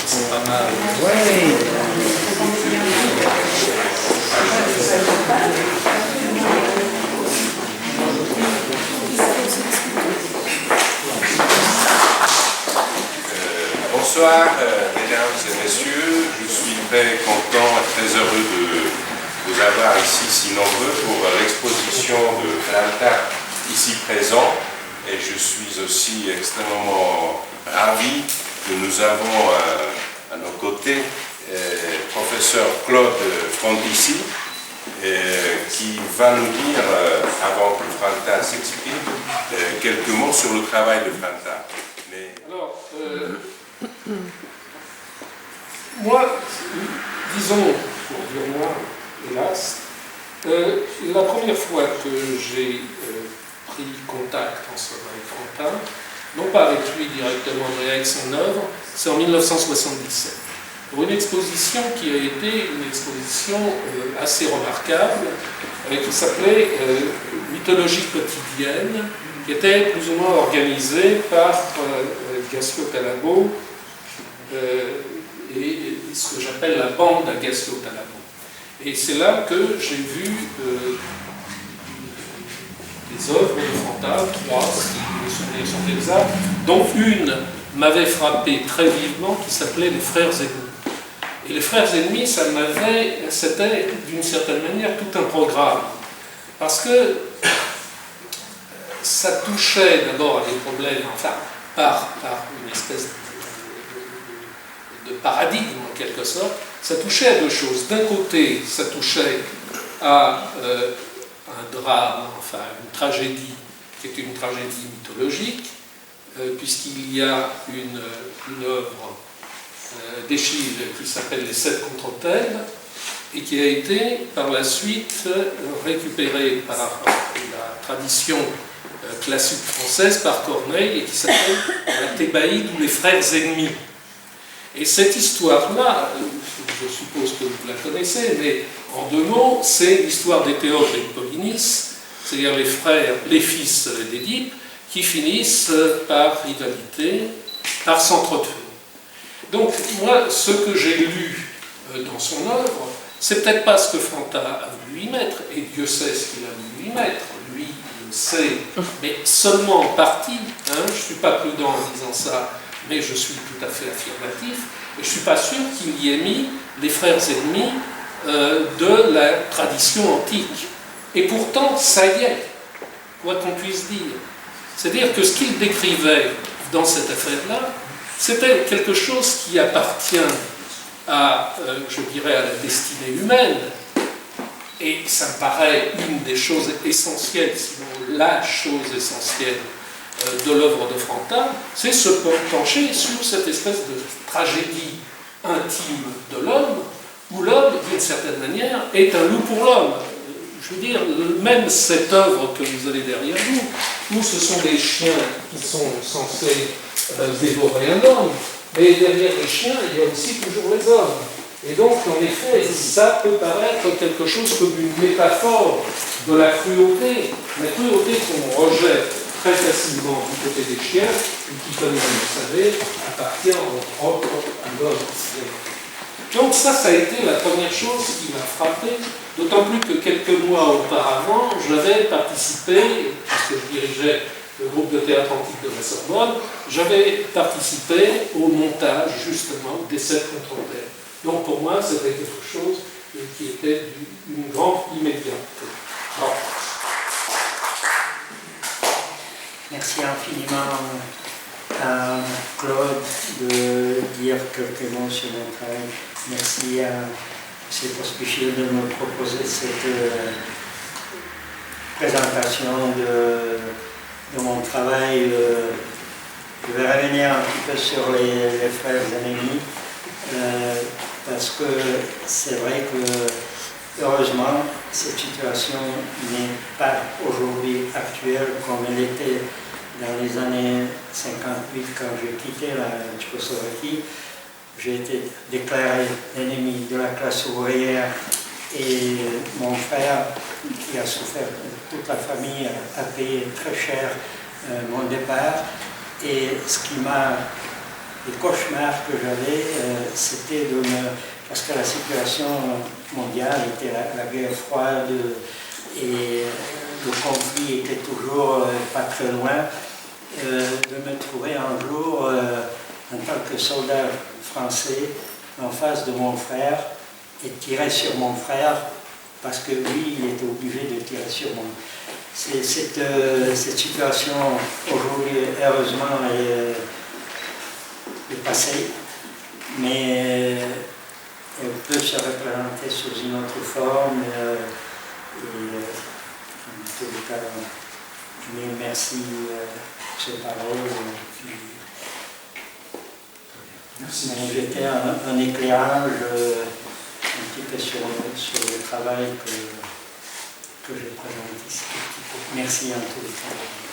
C'est pas mal. Ouais. Bonsoir, mesdames et messieurs. Je suis très content et très heureux de vous avoir ici si nombreux pour l'exposition de Franta ici présent. Et je suis aussi extrêmement ravi que nous avons à nos côtés professeur Claude Frondizi qui va nous dire, avant que Franta s'exprime, quelques mots sur le travail de Franta. Mais... Alors, moi, disons, pour dire moi, hélas, la première fois que j'ai pris contact en somme avec Franta, non pas avec lui directement, mais avec son œuvre, c'est en 1977. Pour une exposition qui a été une exposition assez remarquable, qui s'appelait Mythologie quotidienne, qui était plus ou moins organisée par Gassio Talabo et ce que j'appelle la bande à Gassio Talabo. Et c'est là que j'ai vu des œuvres de Franta, 3, si mes souvenirs sont exacts, dont une m'avait frappé très vivement, qui s'appelait Les Frères Ennemis. Et Les Frères Ennemis, c'était d'une certaine manière tout un programme. Parce que ça touchait d'abord à des problèmes, enfin, par une espèce de paradigme en quelque sorte, ça touchait à deux choses. D'un côté, ça touchait à un drame, enfin une tragédie, qui est une tragédie mythologique, puisqu'il y a une œuvre d'Échille qui s'appelle Les Sept contre-autels, et qui a été par la suite récupérée par la tradition classique française par Corneille et qui s'appelle la Thébaïde ou les Frères Ennemis. Et cette histoire-là, je suppose que vous la connaissez, mais en deux mots, c'est l'histoire d'Étéocle et de Polynice, c'est-à-dire les frères, les fils d'Édipe, qui finissent par rivalité, par s'entretuer. Donc, moi, ce que j'ai lu dans son œuvre, c'est peut-être pas ce que Franta a voulu y mettre, et Dieu sait ce qu'il a voulu y mettre, lui, il le sait, mais seulement en partie, hein, je ne suis pas prudent en disant ça, mais je suis tout à fait affirmatif, et je ne suis pas sûr qu'il y ait mis les frères ennemis de la tradition antique. Et pourtant, ça y est, quoi qu'on puisse dire. C'est-à-dire que ce qu'il décrivait dans cette affaire-là, c'était quelque chose qui appartient à, je dirais, à la destinée humaine, et ça me paraît une des choses essentielles, sinon la chose essentielle de l'œuvre de Franta, c'est se pencher sur cette espèce de tragédie intime de l'homme, où l'homme, d'une certaine manière, est un loup pour l'homme. Je veux dire, même cette œuvre que vous avez derrière vous, où ce sont des chiens qui sont censés dévorer un homme, mais derrière les chiens, il y a aussi toujours les hommes. Et donc, en effet, ça peut paraître quelque chose comme une métaphore de la cruauté qu'on rejette très facilement du côté des chiens, et qui, comme vous le savez, appartient en propre à l'homme. Donc ça a été la première chose qui m'a frappé, d'autant plus que quelques mois auparavant, j'avais participé, parce que je dirigeais le groupe de théâtre antique de la Sorbonne, j'avais participé au montage, justement, des Sept contre-autels. Donc pour moi, c'était quelque chose qui était d'une grande immédiateté. Bon. Merci infiniment à Claude de dire quelques mots sur mon travail. Merci à M. Pospichil de me proposer cette présentation de mon travail. Je vais revenir un petit peu sur les frères ennemis, parce que c'est vrai que, heureusement, cette situation n'est pas aujourd'hui actuelle comme elle était dans les années 58 quand j'ai quitté la Tchécoslovaquie. J'ai été déclaré ennemi de la classe ouvrière et mon frère, qui a souffert, toute la famille a payé très cher mon départ. Et ce qui m'a, les cauchemars que j'avais, c'était de me, parce que la situation mondiale était la guerre froide et le conflit était toujours pas très loin, de me trouver un jour en tant que soldat français en face de mon frère et tirer sur mon frère parce que lui, il était obligé de tirer sur moi. Cette situation, aujourd'hui, heureusement, est passée, mais elle peut se représenter sous une autre forme. Et en tout cas, merci pour ces paroles. Merci. J'étais un éclairage un petit peu sur le travail que je présente ici. Merci en tout cas.